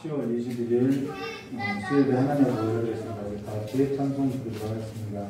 10월 21일 수요일에 하나님의 모여를 했습니다. 우리 다 기획 찬송 드리도록 하겠습니다.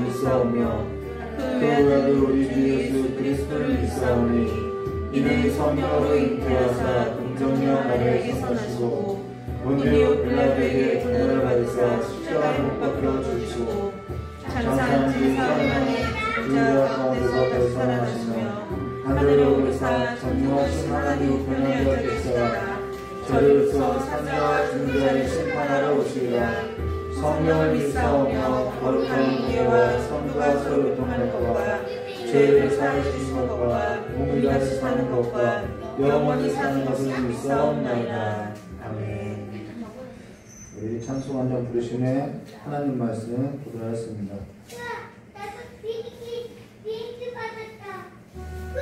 믿사오며 그 외에도 우리 주 예수 그리스도를 믿사오니 이는 성령으로 잉태하사 동정녀 마리아에게 선하시고 본디오 빌라도에게 고난을 받으사 십자가에 못 박혀 죽으시고 장사한 지 사흘 만에 죽은 가운데서 다시 살아나시며 하늘로 오르사 전능하신 하나님 우편에 앉아 계시다가 저리로서 산자와 죽은 자를 심판하러 오시리라. 성령을 믿사오며 거룩한 교회와 성도가 서로 교통하는 것과 죄를 사하시는 것과 몸을 다시 사는 것과 영원히 사는 것을 믿사옵나이다. 아멘. 우리 찬송 한 장 부르시면 하나님 말씀 보도록 하겠습니다. 나도 비행기 받았다. 그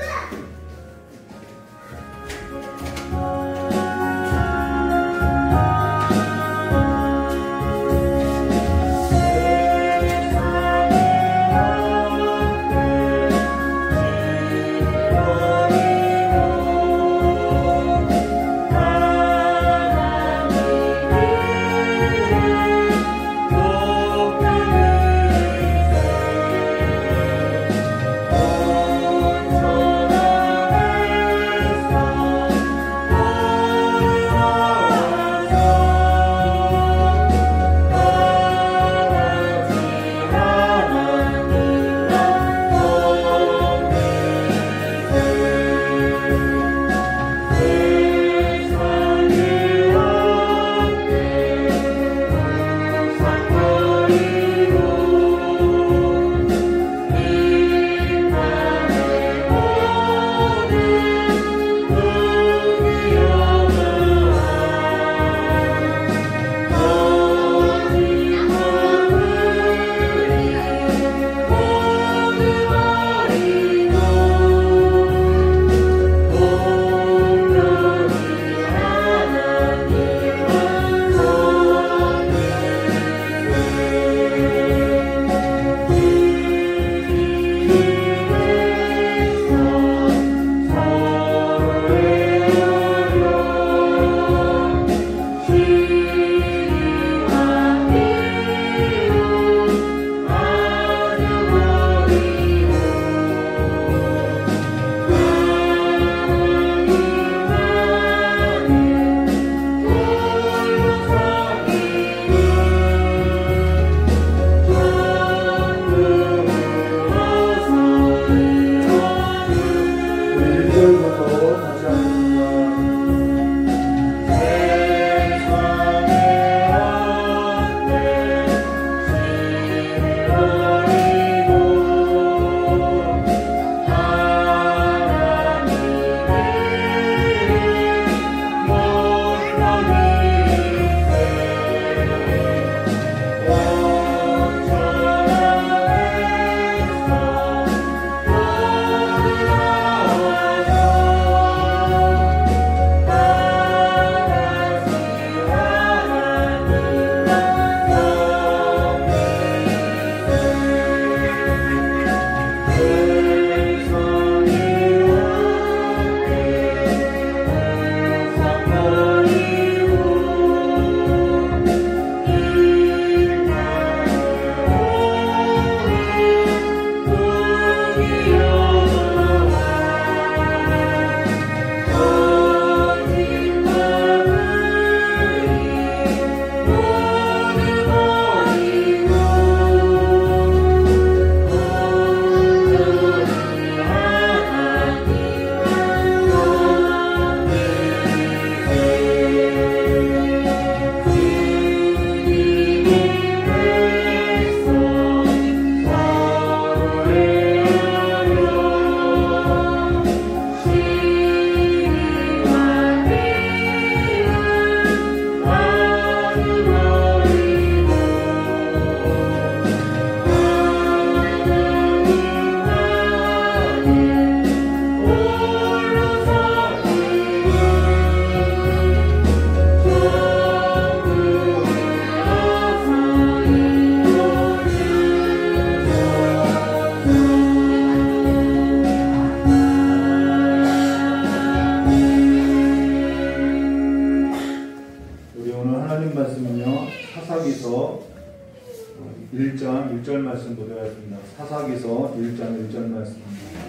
사사기서 1장 1절 말씀입니다.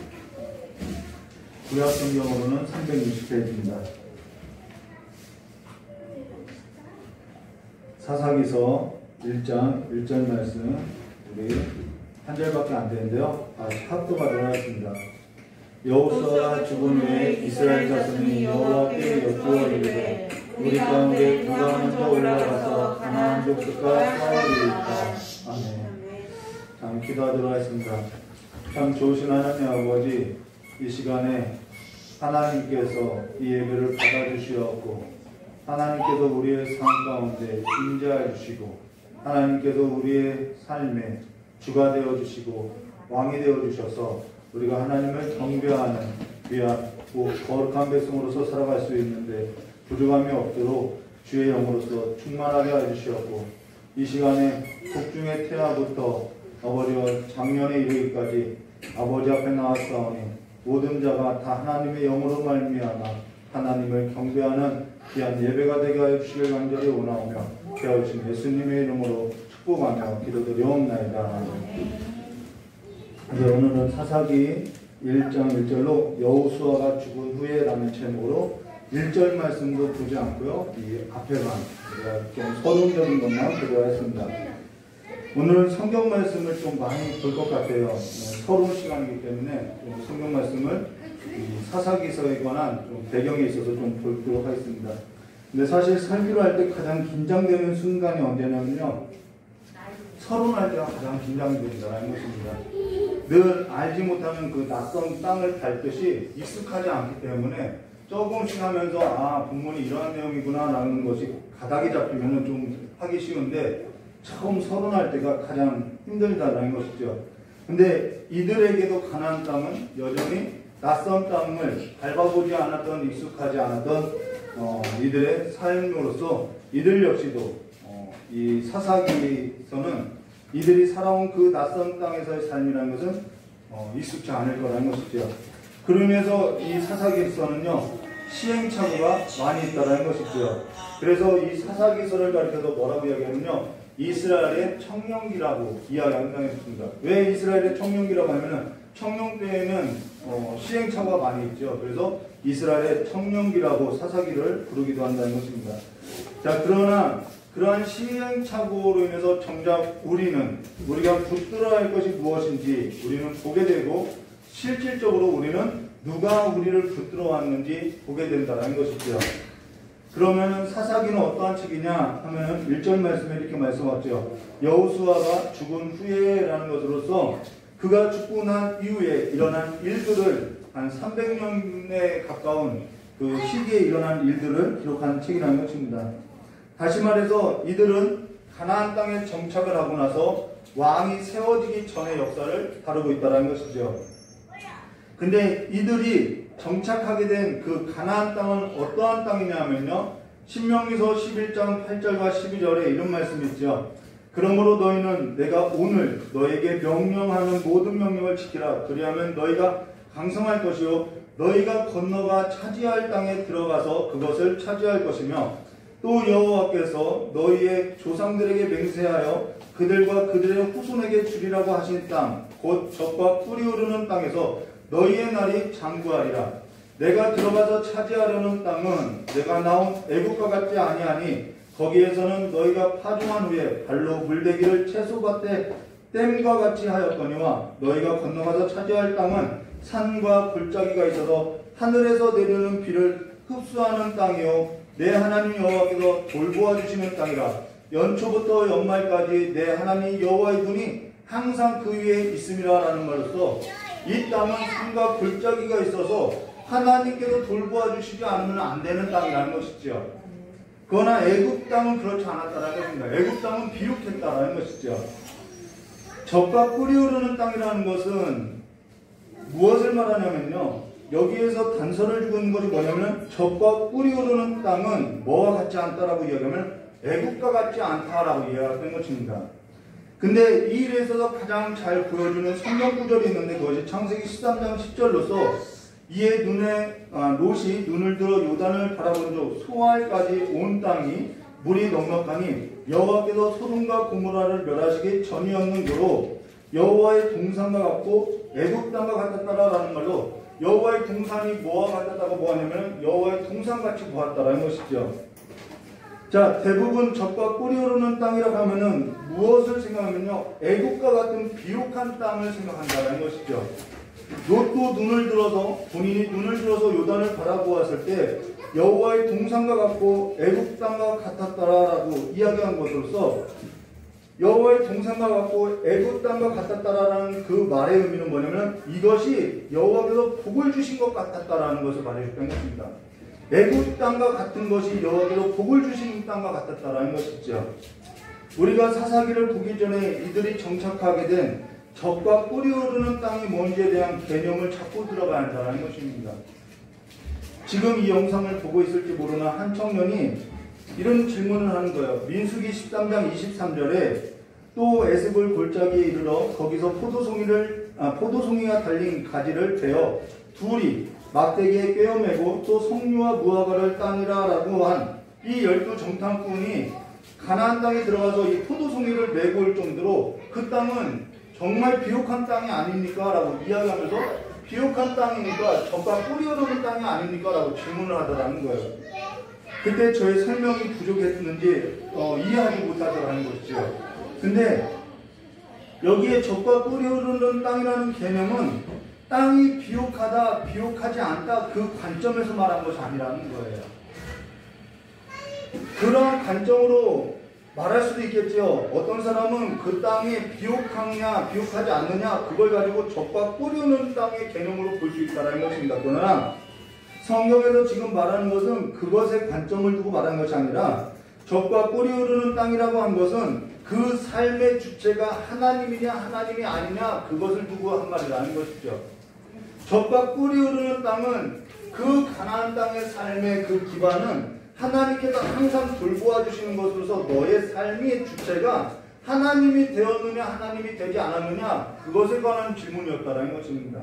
구약 성경으로는 360페이지입니다. 사사기서 1장 1절 말씀, 우리 한 절밖에 안 되는데요. 합독하도록 하겠습니다. 여호수아가 죽은 후에 이스라엘 자손이 여호와께 여쭈어이르되 우리 가운데 누가 먼저 올라가서 가나안 족속과 싸우리이까. 아멘. 참 기도하도록 하겠습니다. 참 좋으신 하나님 아버지, 이 시간에 하나님께서 이 예배를 받아주시었고 하나님께서 우리의 삶 가운데 임재해 주시고 하나님께서 우리의 삶에 주가 되어 주시고 왕이 되어 주셔서 우리가 하나님을 경배하는 귀한 거룩한 백성으로서 살아갈 수 있는데 부족함이 없도록 주의 영으로서 충만하게 해주시었고 이 시간에 북중의 태아부터 아버지와 작년에 이르기까지 아버지 앞에 나왔사오니 모든 자가 다 하나님의 영으로 말미암아 하나님을 경배하는 귀한 예배가 되게 하여 주시길 간절히 원하오며 되어주신 예수님의 이름으로 축복하며 기도드리옵나이다. 이제 오늘은 사사기 1장 1절로 여호수아가 죽은 후에 라는 제목으로 1절 말씀도 보지 않고요. 이 앞에만 좀 서론적인 것만 기도하였습니다. 오늘은 성경 말씀을 좀 많이 볼 것 같아요. 서론 시간이기 때문에 성경 말씀을 사사기서에 관한 좀 배경에 있어서 좀 보도록 하겠습니다. 근데 사실 설교를 할 때 가장 긴장되는 순간이 언제냐면요. 서론할 때가 가장 긴장된다는 것입니다. 늘 알지 못하는 그 낯선 땅을 밟듯이 익숙하지 않기 때문에 조금씩 하면서 본문이 이러한 내용이구나 라는 것이 가닥이 잡히면 좀 하기 쉬운데 처음 서론할 때가 가장 힘들다라는 것이죠. 근데 이들에게도 가나안 땅은 여전히 낯선 땅을 밟아보지 않았던 익숙하지 않았던 이들의 삶으로서 이들 역시도 이 사사기서는 이들이 살아온 그 낯선 땅에서의 삶이라는 것은 익숙치 않을 거라는 것이죠. 그러면서 이 사사기서는요 시행착오가 많이 있다는 것이죠. 그래서 이 사사기서를 가리켜서 뭐라고 이야기하면요 이스라엘의 청년기라고 이야기한다고 했습니다. 왜 이스라엘의 청년기라고 하면은 청년 때에는 시행착오가 많이 있죠. 그래서 이스라엘의 청년기라고 사사기를 부르기도 한다는 것입니다. 자, 그러나 그러한 시행착오로 인해서 정작 우리가 붙들어야 할 것이 무엇인지 우리는 보게 되고 실질적으로 우리는 누가 우리를 붙들어 왔는지 보게 된다는 것이죠. 그러면 사사기는 어떠한 책이냐 하면은 1절 말씀에 이렇게 말씀하죠. 여호수아가 죽은 후에라는 것으로서 그가 죽고 난 이후에 일어난 일들을 한 300년에 가까운 그 시기에 일어난 일들을 기록한 책이라는 것입니다. 다시 말해서 이들은 가나안 땅에 정착을 하고 나서 왕이 세워지기 전의 역사를 다루고 있다는 것이죠. 근데 이들이 정착하게 된 그 가나안 땅은 어떠한 땅이냐면요. 신명기서 11장 8절과 12절에 이런 말씀이 있죠. 그러므로 너희는 내가 오늘 너에게 명령하는 모든 명령을 지키라. 그리하면 너희가 강성할 것이요 너희가 건너가 차지할 땅에 들어가서 그것을 차지할 것이며 또 여호와께서 너희의 조상들에게 맹세하여 그들과 그들의 후손에게 주리라고 하신 땅 곧 젖과 꿀이 흐르는 땅에서 너희의 날이 장구하리라. 내가 들어가서 차지하려는 땅은 내가 나온 애국과 같지 아니하니 거기에서는 너희가 파종한 후에 발로 물대기를 채소밭에 댐과 같이 하였거니와 너희가 건너가서 차지할 땅은 산과 골짜기가 있어서 하늘에서 내리는 비를 흡수하는 땅이요 내 하나님 여호와께서 돌보아 주시는 땅이라. 연초부터 연말까지 내 하나님 여호와의 눈이 항상 그 위에 있음이라 라는 말로써 이 땅은 산과 골짜기가 있어서 하나님께서 돌보아 주시지 않으면 안 되는 땅이라는 것이죠. 그러나 애굽 땅은 그렇지 않았다는 것입니다. 애굽 땅은 비옥했다는 것이죠. 젖과 꿀이 흐르는 땅이라는 것은 무엇을 말하냐면요. 여기에서 단서를 주고 있는 것이 뭐냐면 젖과 꿀이 흐르는 땅은 뭐와 같지 않다라고 이야기하면 애굽과 같지 않다라고 이야기하는 것입니다. 근데 이 일에 있어서 가장 잘 보여주는 성경 구절이 있는데 그것이 창세기 13장 10절로서 이에 롯이 눈을 들어 요단을 바라본 적 소알까지 온 땅이 물이 넉넉하니 여호와께서 소돔과 고모라를 멸하시기 전이었는 고로 여호와의 동산과 같고 애굽 땅과 같았다라는 말로 여호와의 동산이 뭐와 같았다고 뭐하냐면 여호와의 동산같이 보았다라는 것이죠. 자, 대부분 젖과 꿀이 흐르는 땅이라고 하면은 무엇을 생각하면요, 애국과 같은 비옥한 땅을 생각한다는 것이죠. 롯도 본인이 눈을 들어서 요단을 바라보았을 때 여호와의 동산과 같고 애국 땅과 같았다라고 이야기한 것으로서 여호와의 동산과 같고 애국 땅과 같았다라는 그 말의 의미는 뭐냐면 이것이 여호와께서 복을 주신 것 같았다라는 것을 말해줬다는 것입니다. 애국 땅과 같은 것이 여호와께서 복을 주신 땅과 같았다라는 것이죠. 우리가 사사기를 보기 전에 이들이 정착하게 된 젖과 꿀이 흐르는 땅이 뭔지에 대한 개념을 찾고 들어가야 한다는 것입니다. 지금 이 영상을 보고 있을지 모르는 한 청년이 이런 질문을 하는 거예요. 민수기 13장 23절에 또 에스볼 골짜기에 이르러 거기서 포도송이가 달린 가지를 베어 둘이 막대기에 꿰어매고 또 석류와 무화과를 따니라 라고 한 이 12정탐꾼이 가나안 땅에 들어가서 이 포도송이를 메고 올 정도로 그 땅은 정말 비옥한 땅이 아닙니까? 라고 이야기하면서 비옥한 땅이니까 젖과 꿀이 흐르는 땅이 아닙니까? 라고 질문을 하더라는 거예요. 그때 저의 설명이 부족했는지 이해하지 못하더라는 것이죠. 근데 여기에 젖과 꿀이 흐르는 땅이라는 개념은 땅이 비옥하다, 비옥하지 않다 그 관점에서 말한 것이 아니라는 거예요. 그런 관점으로 말할 수도 있겠죠. 어떤 사람은 그 땅이 비옥하냐, 비옥하지 않느냐 그걸 가지고 젖과 꿀이 흐르는 땅의 개념으로 볼 수 있다는 것입니다. 그러나 성경에서 지금 말하는 것은 그것의 관점을 두고 말하는 것이 아니라 젖과 꿀이 흐르는 땅이라고 한 것은 그 삶의 주체가 하나님이냐 하나님이 아니냐 그것을 두고 한 말이라는 것이죠. 젖과 꿀이 흐르는 땅은 그 가나안 땅의 삶의 그 기반은 하나님께서 항상 돌보아 주시는 것으로서 너의 삶의 주체가 하나님이 되었느냐 하나님이 되지 않았느냐 그것에 관한 질문이었다는 것입니다.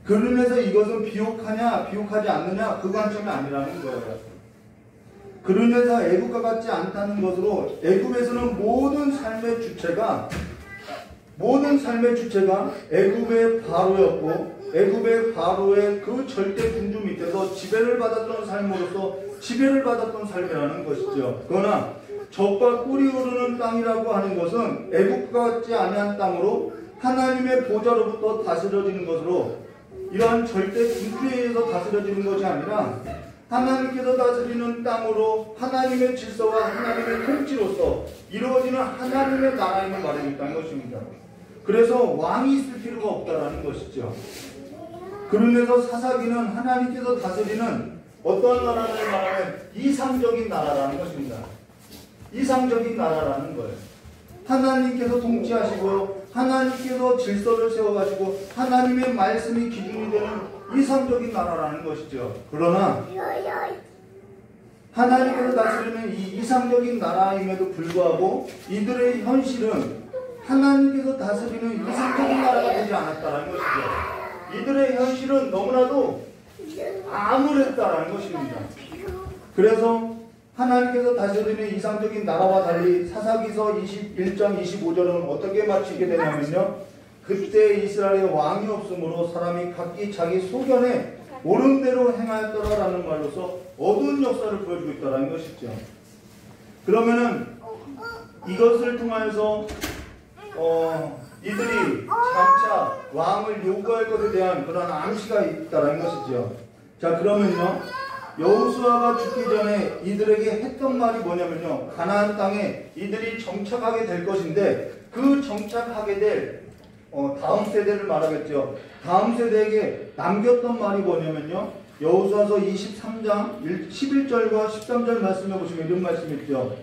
그러면서 이것은 비옥하냐 비옥하지 않느냐 그 관점이 아니라는 거예요. 그러면서 애국과 같지 않다는 것으로 애국에서는 모든 삶의 주체가 애굽의 바로였고 애굽의 바로의 그 절대 군주 밑에서 지배를 받았던 삶으로서 지배를 받았던 삶이라는 것이죠. 그러나 젖과 꿀이 흐르는 땅이라고 하는 것은 애국과 같지 아니한 땅으로 하나님의 보좌로부터 다스려지는 것으로 이러한 절대 군주에 의해서 다스려지는 것이 아니라 하나님께서 다스리는 땅으로 하나님의 질서와 하나님의 통치로서 이루어지는 하나님의 나라임을 말해줬다는 것입니다. 그래서 왕이 있을 필요가 없다라는 것이죠. 그러면서 사사기는 하나님께서 다스리는 어떠한 나라를 말하면 이상적인 나라라는 것입니다. 이상적인 나라라는 거예요. 하나님께서 통치하시고 하나님께서 질서를 세워가지고 하나님의 말씀이 기준이 되는 이상적인 나라라는 것이죠. 그러나 하나님께서 다스리는 이 이상적인 나라임에도 불구하고 이들의 현실은 하나님께서 다스리는 이상적인 나라가 되지 않았다는 것이죠. 이들의 현실은 너무나도 암울했다는 것입니다. 그래서 하나님께서 다스리는 이상적인 나라와 달리 사사기서 21장 25절은 어떻게 마치게 되냐면요. 그때 이스라엘에 왕이 없으므로 사람이 각기 자기 소견에 옳은 대로 행하였더라라는 말로서 어두운 역사를 보여주고 있다는 것이죠. 그러면은 이것을 통하여서 이들이 장차 왕을 요구할 것에 대한 그런 암시가 있다는 것이죠. 자, 그러면요. 여호수아가 죽기 전에 이들에게 했던 말이 뭐냐면요. 가나안 땅에 이들이 정착하게 될 것인데 그 정착하게 될 다음 세대를 말하겠죠. 다음 세대에게 남겼던 말이 뭐냐면요. 여호수아서 23장 11절과 13절 말씀해 보시면 이런 말씀이 있죠.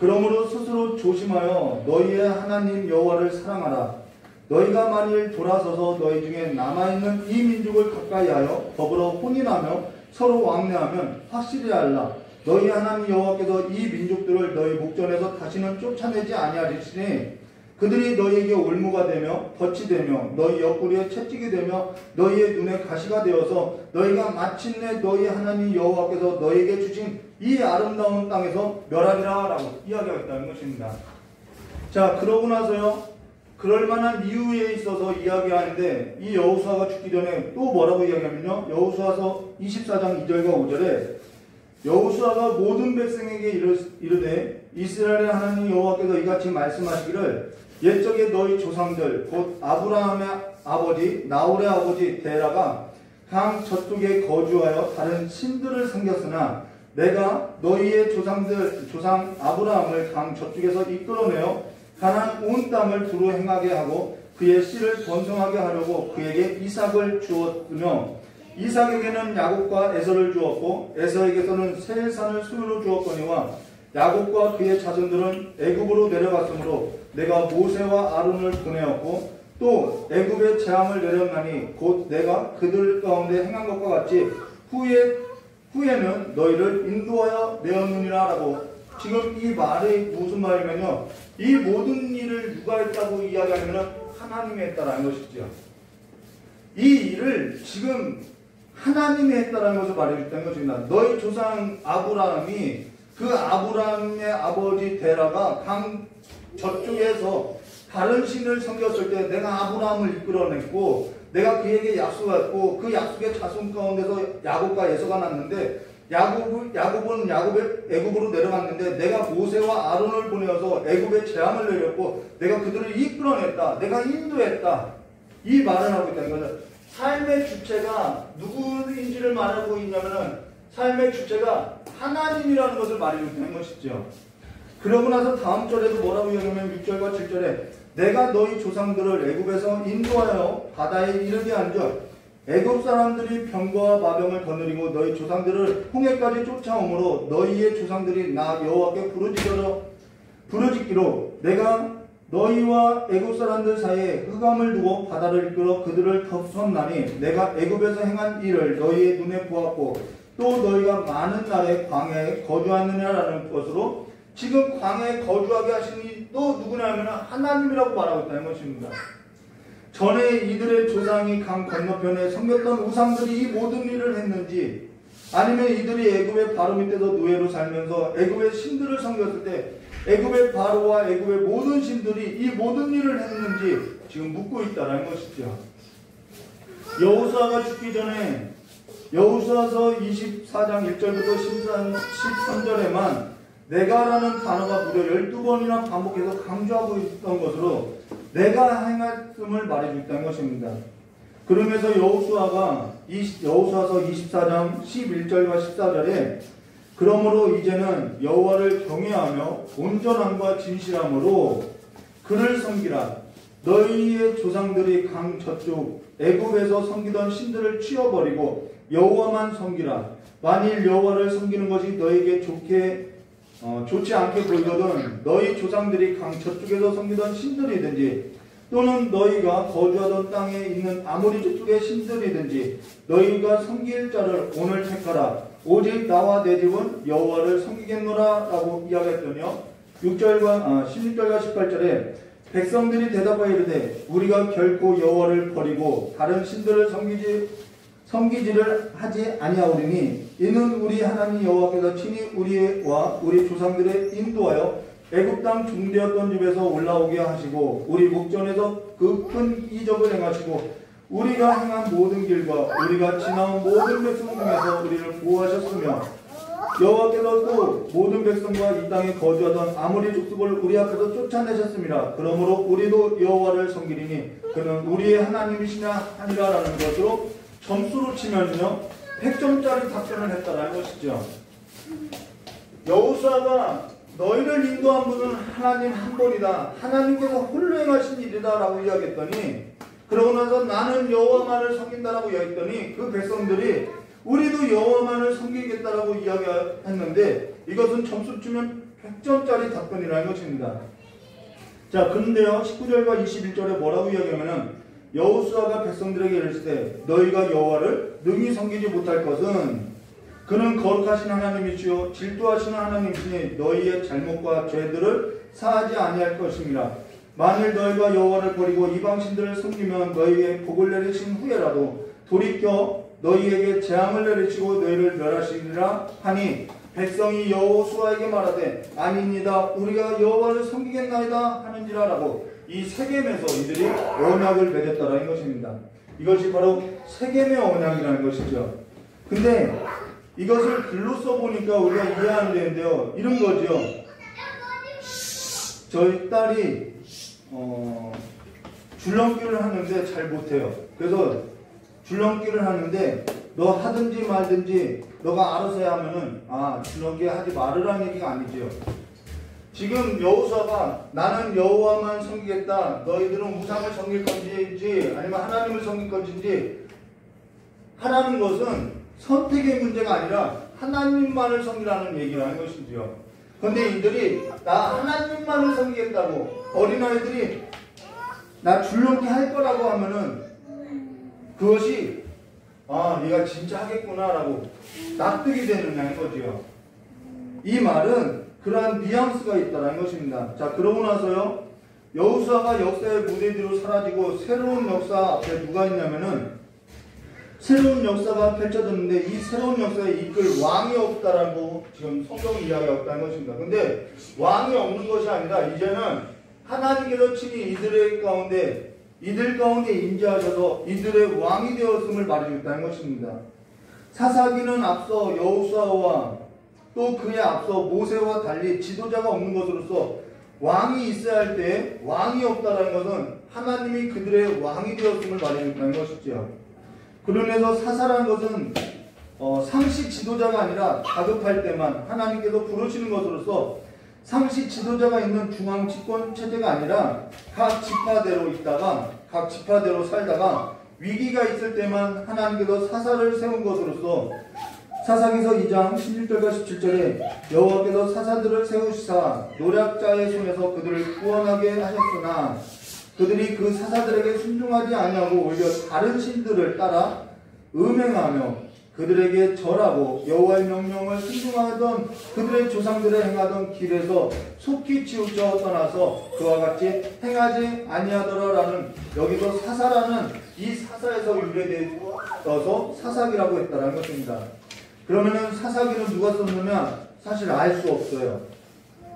그러므로 스스로 조심하여 너희의 하나님 여호와를 사랑하라. 너희가 만일 돌아서서 너희 중에 남아있는 이 민족을 가까이하여 더불어 혼인하며 서로 왕래하면 확실히 알라. 너희 하나님 여호와께서 이 민족들을 너희 목전에서 다시는 쫓아내지 아니하리시니 그들이 너희에게 올무가 되며 덫이 되며 너희 옆구리에 채찍이 되며 너희의 눈에 가시가 되어서 너희가 마침내 너희 하나님 여호와께서 너희에게 주신 이 아름다운 땅에서 멸하리라 라고 이야기하고 있다는 것입니다. 자, 그러고 나서요. 그럴 만한 이유에 있어서 이야기하는데 이 여호수아가 죽기 전에 또 뭐라고 이야기하면요. 여호수아서 24장 2절과 5절에 여호수아가 모든 백성에게 이르되 이스라엘의 하나님 여호와께서 이같이 말씀하시기를 옛적에 너희 조상들 곧 아브라함의 아버지 나홀의 아버지 데라가 강 저쪽에 거주하여 다른 신들을 섬겼으나 내가 너희의 조상 아브라함을 강 저쪽에서 이끌어내어 가나안 온 땅을 두루 행하게 하고 그의 씨를 번성하게 하려고 그에게 이삭을 주었으며 이삭에게는 야곱과 에서를 주었고 에서에게서는 세일산을 소유로 주었거니와 야곱과 그의 자손들은 애굽으로 내려갔으므로 내가 모세와 아론을 보내었고 또 애굽에 재앙을 내렸나니 곧 내가 그들 가운데 행한 것과 같이 후에는 너희를 인도하여 내었느니라 라고. 지금 이 말이 무슨 말이면요, 이 모든 일을 누가 했다고 이야기하면 하나님이 했다라는 것이죠. 이 일을 지금 하나님이 했다라는 것을 말해줬다는 것입니다. 너희 조상 아브라함이 그 아브라함의 아버지 데라가 강 저쪽에서 다른 신을 섬겼을 때 내가 아브라함을 이끌어냈고 내가 그에게 약속했고 그 약속의 자손 가운데서 야곱과 에서가 났는데 야곱은 애굽으로 내려갔는데 내가 모세와 아론을 보내어서 애굽에 재앙을 내렸고 내가 그들을 이끌어냈다. 내가 인도했다. 이 말을 하고 있다는 거죠. 삶의 주체가 누구인지를 말하고 있냐면은 삶의 주체가 하나님이라는 것을 말해주고 있는 것이죠. 그러고 나서 다음 절에도 뭐라고 이야기하면 6절과 7절에 내가 너희 조상들을 애굽에서 인도하여 바다에 이르게 한즉 애굽 사람들이 병과 마병을 거느리고 너희 조상들을 홍해까지 쫓아오므로 너희의 조상들이 나 여호와께 부르짖기로 내가 너희와 애굽 사람들 사이에 흑암을 두고 바다를 이끌어 그들을 덮었나니 내가 애굽에서 행한 일을 너희의 눈에 보았고 또 너희가 많은 날에 광야에 거주하느냐라는 것으로 지금 광야에 거주하게 하시니 또 누구냐면 하나님이라고 말하고 있다는 것입니다. 전에 이들의 조상이 강 건너편에 섬겼던 우상들이 이 모든 일을 했는지 아니면 이들이 애굽의 바로 밑에서 노예로 살면서 애굽의 신들을 섬겼을 때 애굽의 바로와 애굽의 모든 신들이 이 모든 일을 했는지 지금 묻고 있다는 것이죠. 여호수아가 죽기 전에 여호수아서 24장 1절부터 13절에만 내가라는 단어가 무려 12번이나 반복해서 강조하고 있던 것으로 내가 행했음을 말해주고 있다는 것입니다. 그러면서 여호수아서 24장 11절과 14절에 그러므로 이제는 여호와를 경외하며 온전함과 진실함으로 그를 섬기라. 너희의 조상들이 강 저쪽 애굽에서 섬기던 신들을 치워버리고 여호와만 섬기라. 만일 여호와를 섬기는 것이 너에게 좋지 않게 보이거든 너희 조상들이 강 저쪽에서 섬기던 신들이든지 또는 너희가 거주하던 땅에 있는 아모리 족속의 신들이든지 너희가 섬길 자를 오늘 택하라. 오직 나와 내 집은 여호와를 섬기겠노라 라고 이야기했더니요 16절과 18절에 백성들이 대답하여 이르되 우리가 결코 여호와를 버리고 다른 신들을 섬기지를 하지 아니하오리니 이는 우리 하나님 여호와께서 친히 우리와 우리 조상들의 인도하여 애굽 땅 종되었던 집에서 올라오게 하시고 우리 목전에서 그 큰 이적을 행하시고 우리가 행한 모든 길과 우리가 지나온 모든 백성 중에서 우리를 보호하셨으며 여호와께서 또 모든 백성과 이 땅에 거주하던 아모리 족속을 우리 앞에서 쫓아내셨습니다. 그러므로 우리도 여호와를 섬기리니 그는 우리의 하나님이시냐 하니라라는 것으로 점수로 치면요 100점짜리 답변을 했다라는 것이죠. 여호수아가 너희를 인도한 분은 하나님 한 분이다. 하나님께서 홀로 행하신 일이다 라고 이야기했더니 그러고 나서 나는 여호와만을 섬긴다라고 이야기했더니 그 백성들이 우리도 여호와만을 섬기겠다라고 이야기했는데 이것은 점수 주면 100점짜리 답변이라는 것입니다. 자, 그런데요 19절과 21절에 뭐라고 이야기하면은 여호수아가 백성들에게 이르시되 너희가 여호와를 능히 섬기지 못할 것은 그는 거룩하신 하나님이시요 질투하시는 하나님이시니 너희의 잘못과 죄들을 사하지 아니할 것입니다. 만일 너희가 여호와를 버리고 이방신들을 섬기면 너희에게 복을 내리신 후에라도 돌이켜 너희에게 재앙을 내리시고 너희를 멸하시리라 하니 백성이 여호수아에게 말하되 아닙니다. 우리가 여호와를 섬기겠나이다 하는지라 라고 이 세겜에서 이들이 언약을 맺었다라는 것입니다. 이것이 바로 세겜의 언약이라는 것이죠. 근데 이것을 글로 써보니까 우리가 이해하면 되는데요. 이런 거죠. 저희 딸이 줄넘기를 하는데 잘 못해요. 그래서 줄넘기를 하는데 너 하든지 말든지 너가 알아서 해야 하면은 줄넘기 하지 말으라는 얘기가 아니죠. 지금 여호수아가 나는 여호와만 섬기겠다. 너희들은 우상을 섬길 건지 아니면 하나님을 섬길 건지 하라는 것은 선택의 문제가 아니라 하나님만을 섬기라는 얘기라는 것이지요. 그런데 이들이 나 하나님만을 섬기겠다고 어린아이들이 나 줄넘기 할 거라고 하면은 그것이 얘가 진짜 하겠구나 라고 납득이 되느냐는 거지요. 이 말은 그러한 뉘앙스가 있다는 것입니다. 자, 그러고 나서요, 여호수아가 역사의 무대 뒤로 사라지고 새로운 역사 앞에 누가 있냐면은 새로운 역사가 펼쳐졌는데 이 새로운 역사에 이끌 왕이 없다라고 지금 성경이 이야기하고 있다는 것입니다. 근데 왕이 없는 것이 아니라 이제는 하나님께서 친히 이들 가운데 임재하셔서 이들의 왕이 되었음을 말해주고 있다는 것입니다. 사사기는 앞서 여호수아와 또 그에 앞서 모세와 달리 지도자가 없는 것으로서 왕이 있어야 할 때 왕이 없다는 것은 하나님이 그들의 왕이 되었음을 말해주고 있다는 것이죠. 그러면서 사사라는 것은 상시 지도자가 아니라 다급할 때만 하나님께서 부르시는 것으로서 상시 지도자가 있는 중앙 집권 체제가 아니라 각 지파대로 살다가 위기가 있을 때만 하나님께서 사사를 세운 것으로서 사사기서 2장 16절과 17절에 여호와께서 사사들을 세우시사 노략자의 손에서 그들을 구원하게 하셨으나 그들이 그 사사들에게 순종하지 아니하고 오히려 다른 신들을 따라 음행하며 그들에게 절하고 여호와의 명령을 순종하던 그들의 조상들의 행하던 길에서 속히 치우쳐 떠나서 그와 같이 행하지 아니하더라라는 여기서 사사라는 이 사사에서 유래되어서 사사기라고 했다는 것입니다. 그러면은 사사기는 누가 썼느냐? 사실 알 수 없어요.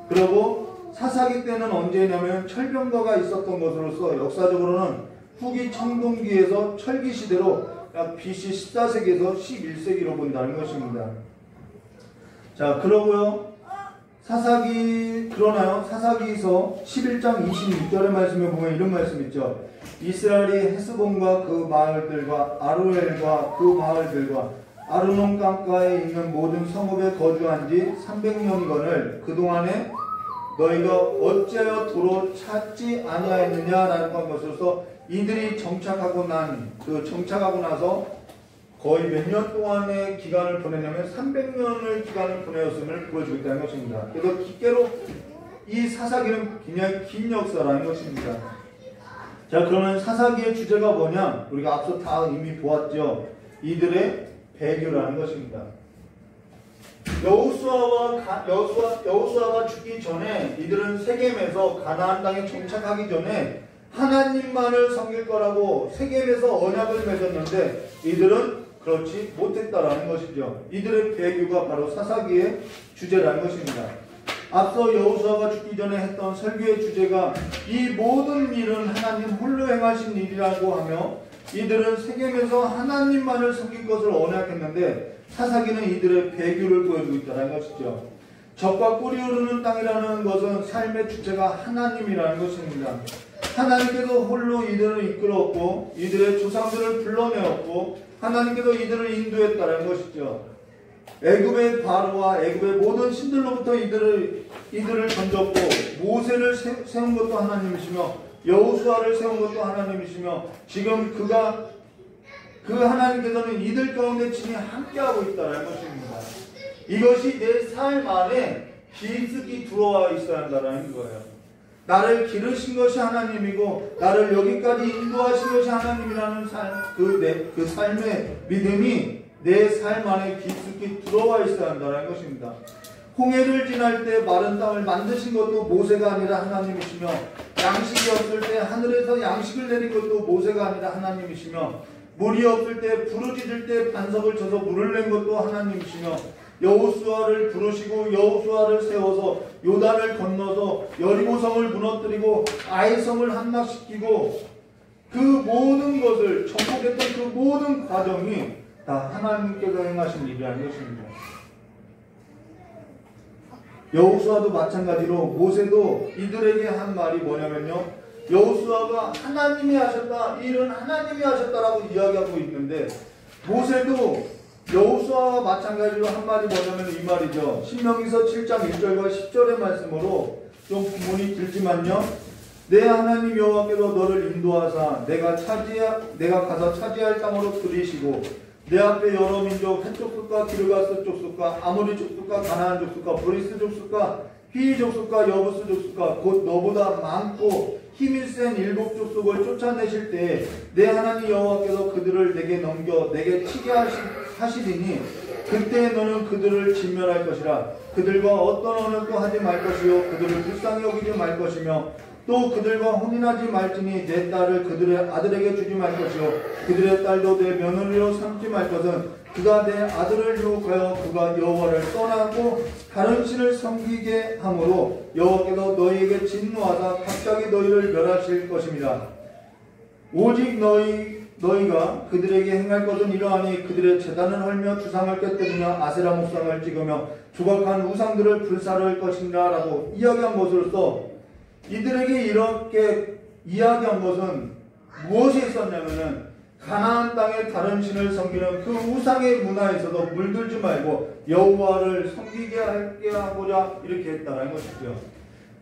그리고 사사기 때는 언제냐면 철병거가 있었던 것으로서 역사적으로는 후기 청동기에서 철기 시대로 약 BC 14세기에서 11세기로 본다는 것입니다. 자, 그러고요. 사사기에서 11장 26절의 말씀에 보면 이런 말씀 있죠. 이스라엘이 헤스본과 그 마을들과 아루엘과 그 마을들과 아르논 강가에 있는 모든 성읍에 거주한 지 300년이거늘 그동안에 너희가 어찌하여 도로 찾지 아니하였느냐라는 것으로서 이들이 정착하고 나서 거의 몇 년 동안의 기간을 보내냐면 300년의 기간을 보내었음을 보여주고 있다는 것입니다. 그래서 기계로 이 사사기는 굉장히 긴 역사라는 것입니다. 자, 그러면 사사기의 주제가 뭐냐? 우리가 앞서 다 이미 보았죠. 이들의 배교라는 것입니다. 여호수아가 죽기 전에 이들은 세겜에서 가나안 땅에 정착하기 전에 하나님만을 섬길 거라고 세겜에서 언약을 맺었는데 이들은 그렇지 못했다라는 것이죠. 이들의 배교가 바로 사사기의 주제라는 것입니다. 앞서 여호수아가 죽기 전에 했던 설교의 주제가 이 모든 일은 하나님 홀로 행하신 일이라고 하며 이들은 세겜에서 하나님만을 섬길 것을 언약했는데 사사기는 이들의 배교를 보여주고 있다는 것이죠. 적과 꿀이 흐르는 땅이라는 것은 삶의 주체가 하나님이라는 것입니다. 하나님께서 홀로 이들을 이끌었고 이들의 조상들을 불러내었고 하나님께서 이들을 인도했다는 것이죠. 애굽의 바로와 애굽의 모든 신들로부터 이들을 던졌고 모세를 세운 것도 하나님이시며 여호수아를 세운 것도 하나님이시며 지금 그 하나님께서는 이들 가운데 친히 함께하고 있다는 것입니다. 이것이 내 삶 안에 깊숙이 들어와 있어야 한다는 거예요. 나를 기르신 것이 하나님이고 나를 여기까지 인도하신 것이 하나님이라는 그 삶의 믿음이 내 삶 안에 깊숙이 들어와 있어야 한다는 것입니다. 홍해를 지날 때 마른 땅을 만드신 것도 모세가 아니라 하나님이시며 양식이 없을 때 하늘에서 양식을 내린 것도 모세가 아니라 하나님이시며 물이 없을 때 부르짖을 때 반석을 쳐서 물을 낸 것도 하나님이시며 여호수아를 부르시고 여호수아를 세워서 요단을 건너서 여리고성을 무너뜨리고 아이성을 함락시키고 그 모든 것을 정복했던 그 모든 과정이 다 하나님께서 행하신 일이라는 것입니다. 여호수아도 마찬가지로 모세도 이들에게 한 말이 뭐냐면요, 여호수아가 하나님이 하셨다, 이 일은 하나님이 하셨다라고 이야기하고 있는데, 모세도 여호수아와 마찬가지로 한 말이 뭐냐면 이 말이죠. 신명기서 7장 1절과 10절의 말씀으로 좀 구문이 길지만요, 내 하나님 여호와께서 너를 인도하사 내가 가서 차지할 땅으로 들이시고 내 앞에 여러 민족, 헷 족속과 기르가스 족속과 아모리 족속과 가나안 족속과 브리스 족속과 휘 족속과 여부스 족속과 곧 너보다 많고 힘이 센 일곱 족속을 쫓아내실 때에 내 하나님 여호와께서 그들을 내게 넘겨 내게 치게 하시리니 그때 너는 그들을 진멸할 것이라. 그들과 어떤 언약도 하지 말 것이요 그들을 불쌍히 여기지 말 것이며 또 그들과 혼인하지 말지니 내 딸을 그들의 아들에게 주지 말 것이요 그들의 딸도 내 며느리로 삼지 말 것은 그가 내 아들을 유혹하여 그가 여호와를 떠나고 다른 신을 섬기게 하므로 여호와께서 너희에게 진노하사 갑자기 너희를 멸하실 것입니다. 오직 너희가 그들에게 행할 것은 이러하니 그들의 제단을 헐며 주상을 깨뜨리며 아세라 목상을 찍으며 조각한 우상들을 불사를 것이니라 라고 이야기한 것으로서, 이들에게 이렇게 이야기한 것은 무엇이 있었냐면은 가나안 땅에 다른 신을 섬기는 그 우상의 문화에서도 물들지 말고 여호와를 섬기게 하게 하고자 이렇게 했다는 것이죠.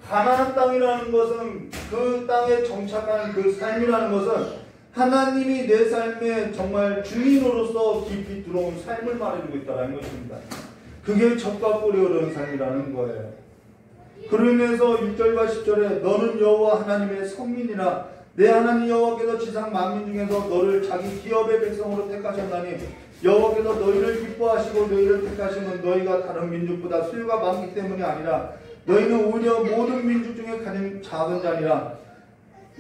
가나안 땅이라는 것은, 그 땅에 정착한 그 삶이라는 것은 하나님이 내 삶에 정말 주인으로서 깊이 들어온 삶을 말해주고 있다는 것입니다. 그게 젖과 꿀이 흐르는 삶이라는 거예요. 그로 인해서 6절과 10절에 너는 여호와 하나님의 성민이라. 내 하나님 여호와께서 지상 만민 중에서 너를 자기 기업의 백성으로 택하셨나니 여호와께서 너희를 기뻐하시고 너희를 택하시면 너희가 다른 민족보다 수요가 많기 때문이 아니라 너희는 오히려 모든 민족 중에 가장 작은 자니라.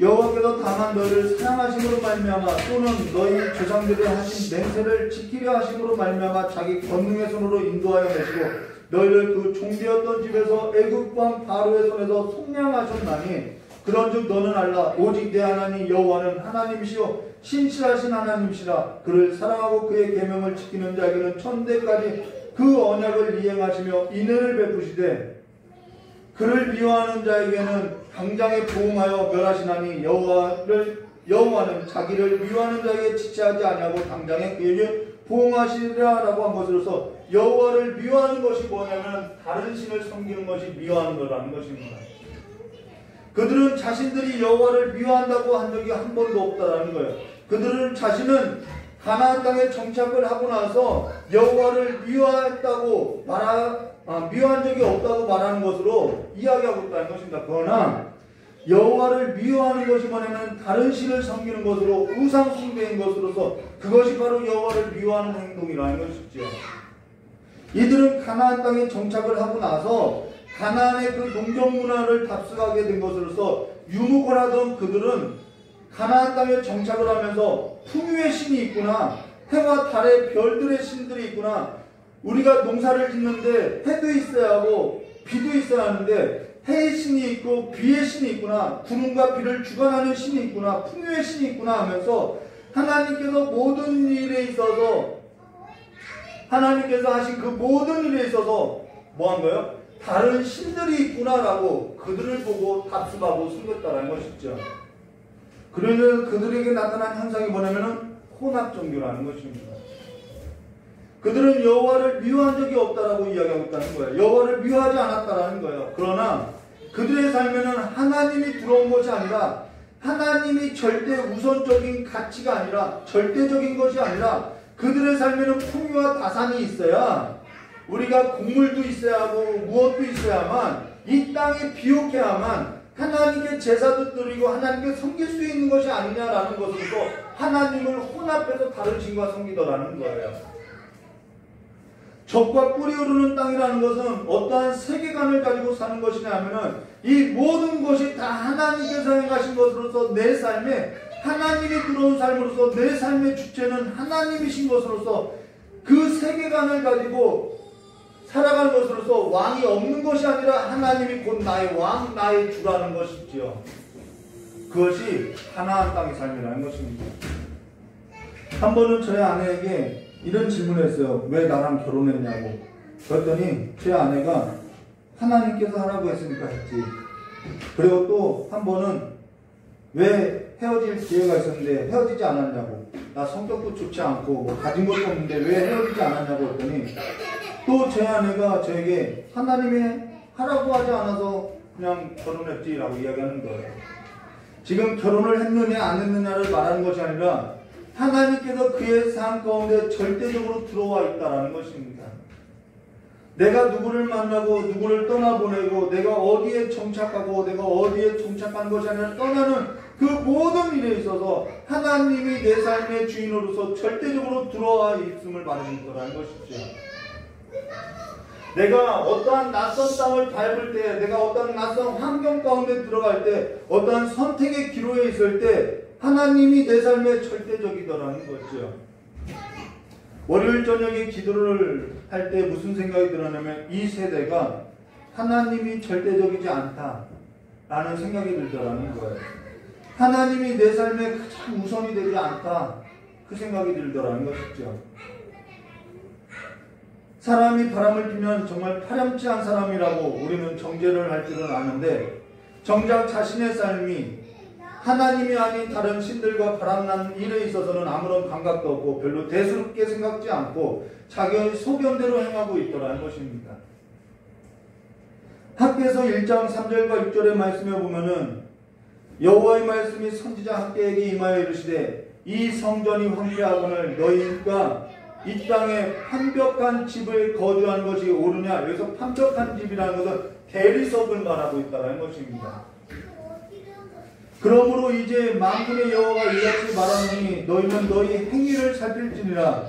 여호와께서 다만 너희를 사랑하심으로 말미암아 또는 너희 조상들이 하신 맹세를 지키려 하심으로 말미암아 자기 권능의 손으로 인도하여 내시고 너희를 그 종되었던 집에서 애굽 왕 바로의 손에서 속량하셨나니 그런즉 너는 알라. 오직 내 하나님 여호와는 하나님이시요 신실하신 하나님이시라. 그를 사랑하고 그의 계명을 지키는 자에게는 천대까지 그 언약을 이행하시며 인애를 베푸시되 그를 미워하는 자에게는 당장에 보응하여 멸하시나니 여호와는 자기를 미워하는 자에게 지체하지 아니하고 당장에 그에게 보응하시리라라고 한 것으로서, 여호와를 미워하는 것이 뭐냐면 다른 신을 섬기는 것이 미워하는 거라는 것입니다. 그들은 자신들이 여호와를 미워한다고 한 적이 한 번도 없다라는 거예요. 그들은 자신은 가나안 땅에 정착을 하고 나서 여호와를 미워한 적이 없다고 말하는 것으로 이야기하고 있다는 것입니다. 그러나 여호와를 미워하는 것이 뭐냐면 다른 신을 섬기는 것으로 우상 숭배인 것으로서 그것이 바로 여호와를 미워하는 행동이라는 것이죠. 이들은 가나안 땅에 정착을 하고 나서 가나안의 그 농경 문화를 답습하게 된 것으로서 유목을 하던 그들은 가나안 땅에 정착을 하면서 풍요의 신이 있구나, 해와 달의 별들의 신들이 있구나, 우리가 농사를 짓는데 해도 있어야 하고 비도 있어야 하는데 해의 신이 있고 비의 신이 있구나, 구름과 비를 주관하는 신이 있구나, 풍요의 신이 있구나 하면서 하나님께서 모든 일에 있어서, 하나님께서 하신 그 모든 일에 있어서 뭐 한 거예요? 다른 신들이 있구나라고 그들을 보고 답습하고 숨겼다라는 것이죠. 그러면 그들에게 나타난 현상이 뭐냐면은 혼합 종교라는 것입니다. 그들은 여호와를 미워한 적이 없다라고 이야기하고 있다는 거예요. 여호와를 미워하지 않았다라는 거예요. 그러나 그들의 삶에는 하나님이 들어온 것이 아니라, 하나님이 절대 우선적인 가치가 아니라, 절대적인 것이 아니라 그들의 삶에는 풍요와 다산이 있어야, 우리가 곡물도 있어야 하고 무엇도 있어야만, 이 땅에 비옥해야만 하나님께 제사도 드리고 하나님께 섬길 수 있는 것이 아니냐라는 것으로서 하나님을 혼합해서 다른 신과 섬기더라는 거예요. 젖과 꿀이 흐르는 땅이라는 것은 어떠한 세계관을 가지고 사는 것이냐 하면은 이 모든 것이 다 하나님께서 행하신 것으로서 내 삶에 하나님이 들어온 삶으로서 내 삶의 주체는 하나님이신 것으로서 그 세계관을 가지고 살아가는 것으로서 왕이 없는 것이 아니라 하나님이 곧 나의 왕, 나의 주라는 것이지요. 그것이 가나안 땅의 삶이라는 것입니다. 한 번은 저희 아내에게 이런 질문을 했어요. 왜 나랑 결혼했냐고. 그랬더니 제 아내가 하나님께서 하라고 했으니까 했지. 그리고 또 한 번은 왜 헤어질 기회가 있었는데 헤어지지 않았냐고. 나 성격도 좋지 않고 뭐 가진 것도 없는데 왜 헤어지지 않았냐고 했더니 또 제 아내가 저에게 하나님이 하라고 하지 않아서 그냥 결혼했지라고 이야기하는 거예요. 지금 결혼을 했느냐 안 했느냐를 말하는 것이 아니라 하나님께서 그의 삶 가운데 절대적으로 들어와 있다는 것입니다. 내가 누구를 만나고 누구를 떠나보내고 내가 어디에 정착하고 내가 어디에 정착한 것이 아니라 떠나는 그 모든 일에 있어서 하나님이 내 삶의 주인으로서 절대적으로 들어와 있음을 말하는 거라는 것이죠. 내가 어떠한 낯선 땅을 밟을 때, 내가 어떠한 낯선 환경 가운데 들어갈 때, 어떠한 선택의 기로에 있을 때 하나님이 내 삶에 절대적이더라는 거죠. 월요일 저녁에 기도를 할 때 무슨 생각이 들었냐면 이 세대가 하나님이 절대적이지 않다라는 생각이 들더라는 거예요. 하나님이 내 삶에 가장 우선이 되지 않다 그 생각이 들더라는 것이죠. 사람이 바람을 피면 정말 파렴치한 사람이라고 우리는 정죄를 할 줄은 아는데 정작 자신의 삶이 하나님이 아닌 다른 신들과 바람난 일에 있어서는 아무런 감각도 없고 별로 대수롭게 생각지 않고 자기의 소견대로 행하고 있더라는 것입니다. 학개서 1장 3절과 6절의 말씀에 보면은 여호와의 말씀이 선지자 학개에게 임하여 이르시되 이 성전이 황폐하거늘 너희가 이 땅에 판벽한 집을 거주하는 것이 옳으냐. 여기서 판벽한 집이라는 것은 대리석을 말하고 있다는 것입니다. 그러므로 이제 만군의 여호와가 이같이 말하노니 너희는 너희 행위를 살필지니라.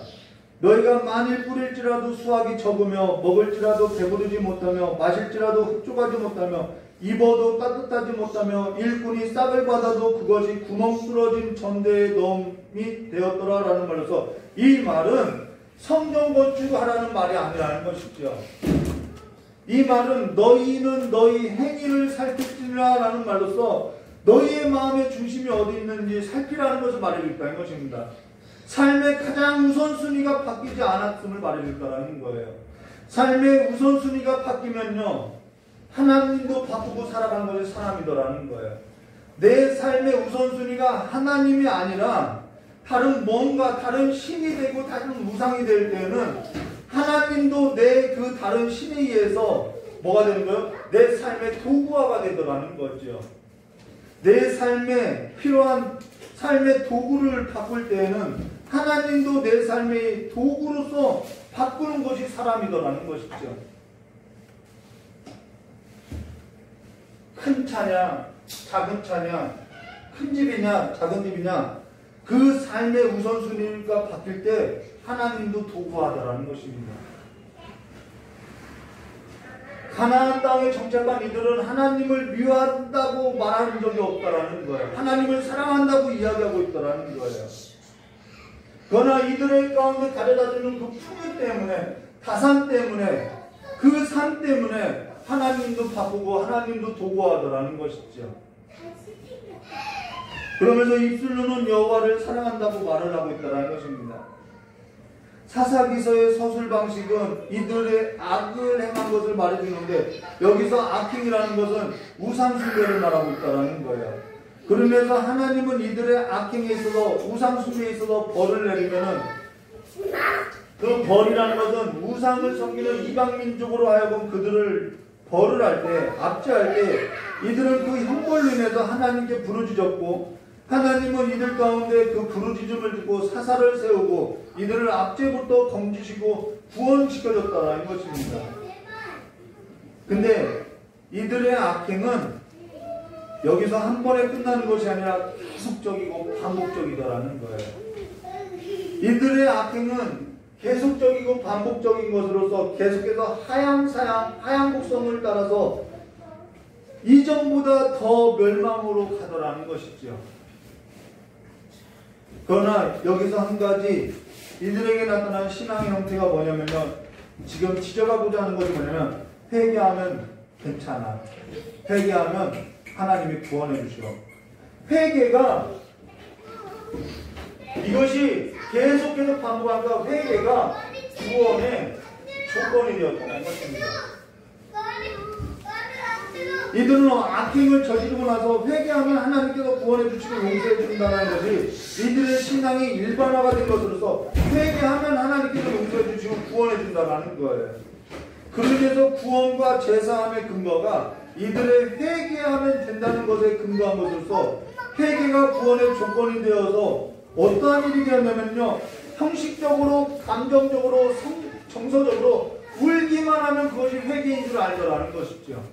너희가 만일 뿌릴지라도 수확이 적으며 먹을지라도 배부르지 못하며 마실지라도 흡족하지 못하며 입어도 따뜻하지 못하며 일꾼이 싹을 받아도 그것이 구멍 뚫어진 전대에 넣음이 되었더라 라는 말로서 이 말은 성전 건축하라는 말이 아니라는 것이죠. 이 말은 너희는 너희 행위를 살필지니라 라는 말로서 너희의 마음의 중심이 어디 있는지 살피라는 것을 말해줬다는 것입니다. 삶의 가장 우선순위가 바뀌지 않았음을 말해줬다는 거예요. 삶의 우선순위가 바뀌면요 하나님도 바꾸고 살아가는 것이 사람이더라는 거예요. 내 삶의 우선순위가 하나님이 아니라 다른 뭔가 다른 신이 되고 다른 우상이 될 때는 하나님도 내 그 다른 신에 의해서 뭐가 되는 거예요? 내 삶의 도구화가 되더라는 거죠. 내 삶에 필요한 삶의 도구를 바꿀 때에는 하나님도 내 삶의 도구로서 바꾸는 것이 사람이더라는 것이죠. 큰 차냐, 작은 차냐, 큰 집이냐, 작은 집이냐, 그 삶의 우선순위가 바뀔 때 하나님도 도구하다라는 것입니다. 가나안 땅에 정착한 이들은 하나님을 미워한다고 말하는 적이 없다라는 거예요. 하나님을 사랑한다고 이야기하고 있다라는 거예요. 그러나 이들의 가운데 가져다주는 그 풍요 때문에, 다산 때문에, 그 산 때문에 하나님도 바꾸고 하나님도 도구하더라는 것이죠. 그러면서 입술로는 여호와를 사랑한다고 말을 하고 있다는 것입니다. 사사기서의 서술 방식은 이들의 악을 행한 것을 말해주는데 여기서 악행이라는 것은 우상숭배를 말하고 있다는 거예요. 그러면서 하나님은 이들의 악행에 있어서 우상숭배에 있어서 벌을 내리면은 그 벌이라는 것은 우상을 섬기는 이방민족으로 하여금 그들을 벌을 할 때, 압제할 때 이들은 그 형벌로 인해서 하나님께 부르짖었고 하나님은 이들 가운데 그 부르짖음을 듣고 사사를 세우고 이들을 압제부터 건지시고 구원시켜줬다는 것입니다. 근데 이들의 악행은 여기서 한 번에 끝나는 것이 아니라 계속적이고 반복적이다라는 거예요. 이들의 악행은 계속적이고 반복적인 것으로서 계속해서 하향곡성을 따라서 이전보다 더 멸망으로 가더라는 것이죠. 그러나 여기서 한 가지 이들에게 나타난 신앙의 형태가 뭐냐면요, 지금 지적하고자 하는 것이 뭐냐면 회개하면 괜찮아. 회개하면 하나님이 구원해 주셔. 회개가 이것이 계속해서 반복하니까 회개가 구원의 조건이 되었다는 것입니다. 이들은 악행을 저지르고 나서 회개하면 하나님께서 구원해 주시고 용서해 준다는 것이 이들의 신앙이 일반화가 된 것으로서 회개하면 하나님께서 용서해 주시고 구원해 준다는 거예요. 그러면서 구원과 제사함의 근거가 이들의 회개하면 된다는 것에 근거한 것으로서 회개가 구원의 조건이 되어서 어떠한 일이 되었냐면요, 형식적으로, 감정적으로, 정서적으로 울기만 하면 그것이 회개인 줄 알더라는 것이죠.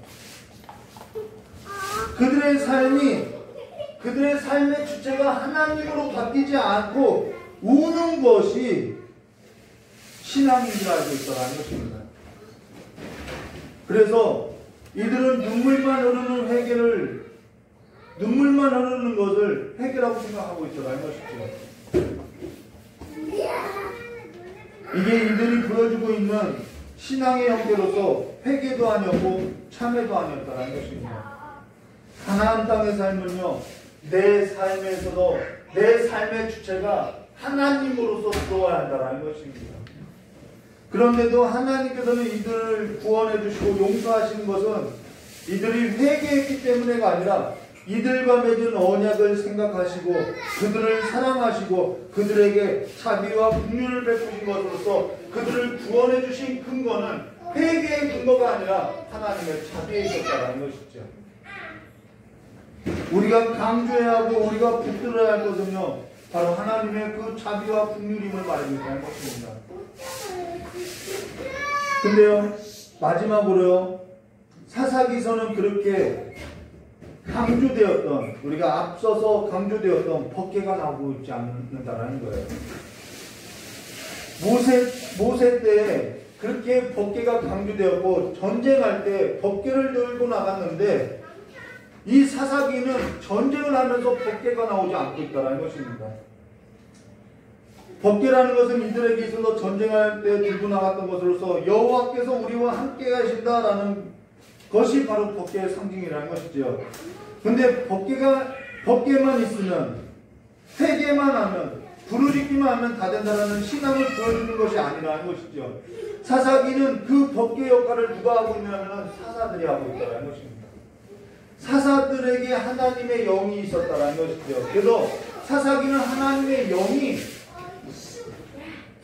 그들의 삶의 주체가 하나님으로 바뀌지 않고 우는 것이 신앙인 줄 알고 있더라는 것입니다. 그래서 이들은 눈물만 흐르는 것을 회개라고 생각하고 있더라는 것이죠. 이게 이들이 보여주고 있는 신앙의 형태로서 회개도 아니었고 참회도 아니었다는 것입니다. 가나안 땅의 삶은요, 내 삶에서도 내 삶의 주체가 하나님으로서 들어와야 한다는 것입니다. 그런데도 하나님께서는 이들을 구원해 주시고 용서하시는 것은 이들이 회개했기 때문에가 아니라 이들과 맺은 언약을 생각하시고 그들을 사랑하시고 그들에게 자비와 긍휼을 베푸신 것으로서 그들을 구원해 주신 근거는 회개의 근거가 아니라 하나님의 자비에 있었다는 것이죠. 우리가 강조해야 하고 우리가 붙들어야 할 것은요, 바로 하나님의 그 자비와 긍휼임을 말해주는 것입니다. 근데요, 마지막으로요, 사사기서는 그렇게 강조되었던, 우리가 앞서서 강조되었던 법궤가 나오고 있지 않는다는 거예요. 모세 때 그렇게 법궤가 강조되었고 전쟁할 때 법궤를 들고 나갔는데 이 사사기는 전쟁을 하면서 법궤가 나오지 않고 있다는 것입니다. 법궤라는 것은 이들에게 있어서 전쟁할 때 들고 나갔던 것으로서 여호와께서 우리와 함께 하신다라는 것이 바로 법궤의 상징이라는 것이죠. 근데 법궤만 있으면, 회개만 하면, 부르짖기만 하면 다 된다는 신앙을 보여주는 것이 아니라는 것이죠. 사사기는 그 법궤 역할을 누가 하고 있냐면 사사들이 하고 있다는 것입니다. 사사들에게 하나님의 영이 있었다는 것이죠. 그래서 사사기는 하나님의 영이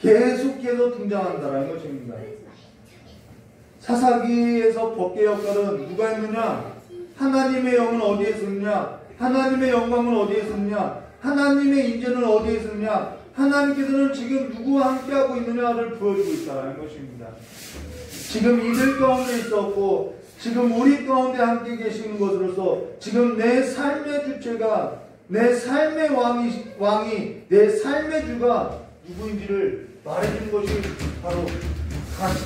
계속해서 등장한다는 것입니다. 사사기에서 법궤 역할은 누가 했느냐? 하나님의 영은 어디에 있었느냐? 하나님의 영광은 어디에 있었느냐? 하나님의 인재는 어디에 있었느냐? 하나님께서는 지금 누구와 함께하고 있느냐를 보여주고 있다는 것입니다. 지금 이들 가운데 있었고 지금 우리 가운데 함께 계시는 것으로서 지금 내 삶의 주체가, 내 삶의 왕이 내 삶의 주가 누구인지를 말해주는 것이 바로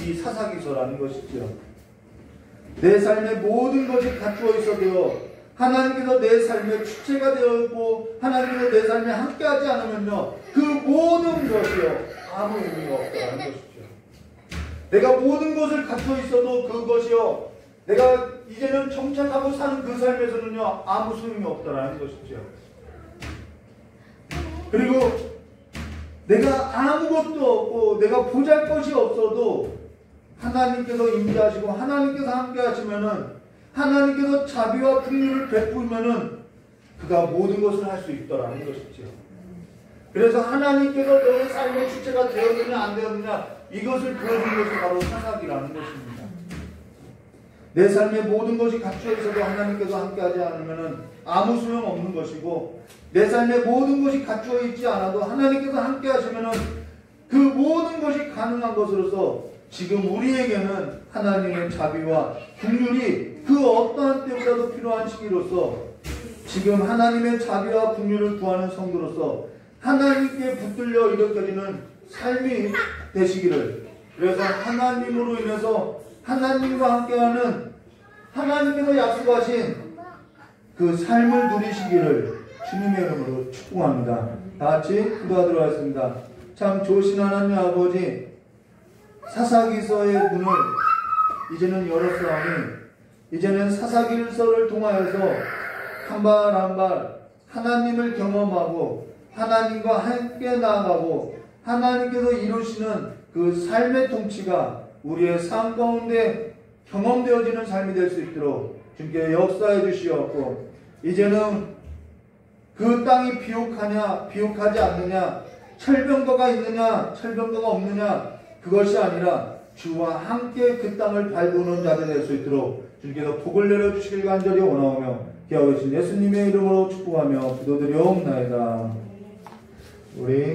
이 사사기서라는 것이죠. 내 삶의 모든 것이 갖추어 있어도요, 하나님께서 내 삶의 주체가 되어 있고 하나님께서 내 삶에 함께하지 않으면요, 그 모든 것이요 아무 의미가 없다는 것이죠. 내가 모든 것을 갖추어 있어도 그것이요, 내가 이제는 정착하고 사는 그 삶에서는요 아무 소용이 없다는 것이죠. 그리고 내가 아무것도 없고 내가 보잘것이 없어도 하나님께서 임재하시고 하나님께서 함께 하시면은, 하나님께서 자비와 긍휼을 베푸면은 그가 모든 것을 할 수 있더라는 것이죠. 그래서 하나님께서 너의 삶의 주체가 되었느냐 안 되었느냐 이것을 보여주는 것이 바로 사사기라는 것입니다. 내 삶의 모든 것이 갖추어 있어도 하나님께서 함께하지 않으면은 아무 소용 없는 것이고, 내 삶의 모든 것이 갖추어 있지 않아도 하나님께서 함께 하시면은 그 모든 것이 가능한 것으로서 지금 우리에게는 하나님의 자비와 긍휼이 그 어떠한 때보다도 필요한 시기로서 지금 하나님의 자비와 긍휼을 구하는 성도로서 하나님께 붙들려 일으켜지는 삶이 되시기를, 그래서 하나님으로 인해서 하나님과 함께하는 하나님께서 약속하신 그 삶을 누리시기를 주님의 이름으로 축복합니다. 다 같이 기도하도록 하겠습니다. 참 좋으신 하나님 아버지, 사사기서의 문을 이제는 열었사오니 이제는 사사기서를 통하여서 한 발 한 발 하나님을 경험하고 하나님과 함께 나아가고 하나님께서 이루시는 그 삶의 통치가 우리의 삶 가운데 경험되어지는 삶이 될 수 있도록 주님께 역사해 주시옵고, 이제는 그 땅이 비옥하냐 비옥하지 않느냐, 철병거가 있느냐 철병거가 없느냐, 그것이 아니라 주와 함께 그 땅을 밟는 자들 될 수 있도록 주님께서 복을 내려주시길 간절히 원하오며 기하고 계신 예수님의 이름으로 축복하며 기도드리옵나이다. 우리